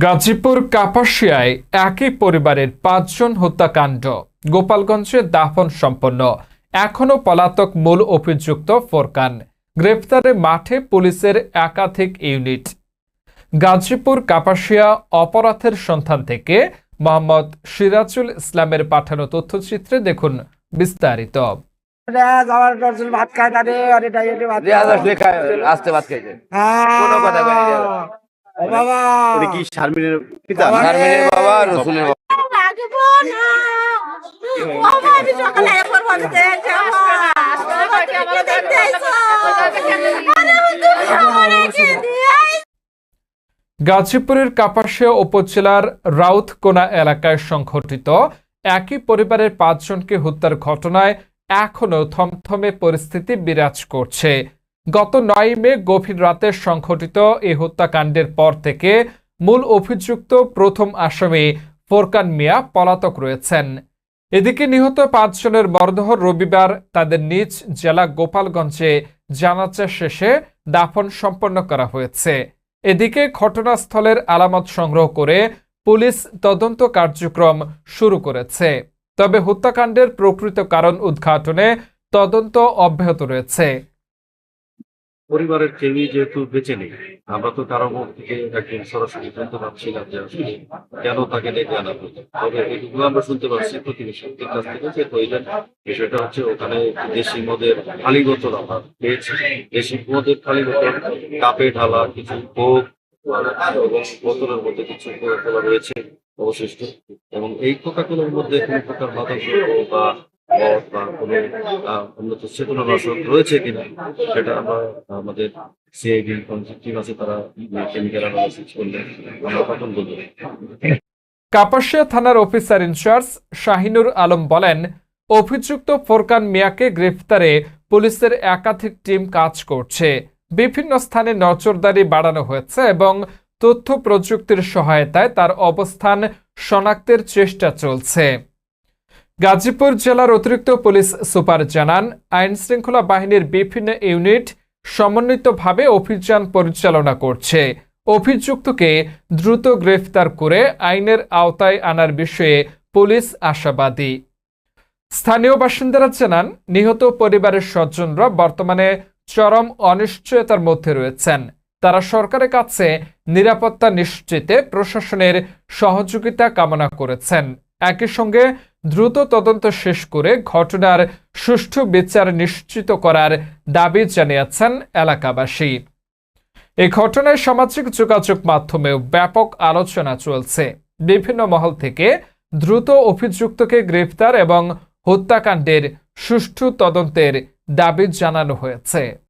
গাজীপুর কাপাসিয়ায় একই পরিবারের ৫ জন হত্যাকাণ্ড। গোপালগঞ্জে দাফন সম্পন্ন, এখনো পলাতক মূল অভিযুক্ত ফোরকান। গ্রেফতারে মাঠে পুলিশের একাধিক ইউনিট। গাজীপুর কাপাসিয়া অপরাধের সন্ধান থেকে মোহাম্মদ সিরাজুল ইসলামের পাঠানো তথ্যচিত্রে দেখুন বিস্তারিত। ভাত খায় বাবা, উনি কি শারমিনের পিতা? শারমিনের বাবা, রসুলের বাবা। গাজীপুরের কাপাসিয়া উপজেলার রাউতকোনা এলাকায় সংঘটিত একই পরিবারের ৫ জনকে হত্যার ঘটনায় এখনো থমথমে পরিস্থিতি বিরাজ করছে। গত ৯ মে গভীর রাতে সংঘটিত এই হত্যাকাণ্ডের পর থেকে মূল অভিযুক্ত প্রথম আসামি ফোরকান মিয়া পলাতক রয়েছেন। এদিকে নিহত ৫ জনের মরদেহ রবিবার তাদের নিজ জেলা গোপালগঞ্জে জানাজা শেষে দাফন সম্পন্ন করা হয়েছে। এদিকে ঘটনাস্থলের আলামত সংগ্রহ করে পুলিশ তদন্ত কার্যক্রম শুরু করেছে। তবে হত্যাকাণ্ডের প্রকৃত কারণ উদ্ঘাটনে তদন্ত অব্যাহত রয়েছে। পরিবারের কেউই যেহেতু বেঁচে নেই, আমরা তো কারো মুখ থেকে একদিন সরাসরি জানতে পারছিলাম যে আসলে কেন তাকে ডেকে আনা হতো। তবে এটুকু আমরা শুনতে পারছি প্রতিবেশীদের কাছ থেকে যে প্রয়োজন বিষয়টা হচ্ছে ওখানে দেশি মদের খালি বোতল আমরা পেয়েছি। দেশি মদের খালি বোতল, কাপে ঢালা কিছু কোক এবং বোতলের মধ্যে কিছু কোকা-কোলা রয়েছে অবশিষ্ট, এবং এই কোকা-কোলার মধ্যে কোনো প্রকার মাদক বা কোনো উন্নত চেতনানাশক রয়েছে কিনা সেটা আমরা আমাদের সিআইডি টিম আছে, তারা কেমিক্যাল অ্যানালাইসিস করলে আমরা তখন বলবো। কাপাসিয়া থানার অফিসার ইনচার্জ শাহিনুর আলম বলেন, অভিযুক্ত ফোরকান মিয়াকে গ্রেফতারে পুলিশের একাধিক টিম কাজ করছে। বিভিন্ন স্থানে নজরদারি বাড়ানো হয়েছে এবং তথ্য প্রযুক্তির সহায়তায় তার অবস্থান শনাক্তের চেষ্টা চলছে। গাজীপুর জেলার অতিরিক্ত পুলিশ সুপার জানান, আইন শৃঙ্খলা বাহিনীর বিভিন্ন ইউনিট সমন্বিতভাবে অভিযান পরিচালনা করছে। অভিযুক্তকে দ্রুত গ্রেফতার করে আইনের আওতায় আনার বিষয়ে পুলিশ আশাবাদী। স্থানীয় বাসিন্দারা জানান, নিহত পরিবারের স্বজনরা বর্তমানে চরম অনিশ্চয়তার মধ্যে রয়েছেন। তারা সরকারের কাছে নিরাপত্তা নিশ্চিতে প্রশাসনের সহযোগিতা কামনা করেছেন। একই সঙ্গে দ্রুত তদন্ত শেষ করে ঘটনার সুষ্ঠু বিচার নিশ্চিত করার দাবি জানিয়েছেন এলাকাবাসী। এই ঘটনায় সামাজিক যোগাযোগ মাধ্যমেও ব্যাপক আলোচনা চলছে। বিভিন্ন মহল থেকে দ্রুত অভিযুক্তকে গ্রেফতার এবং হত্যাকাণ্ডের সুষ্ঠু তদন্তের দাবি জানানো হয়েছে।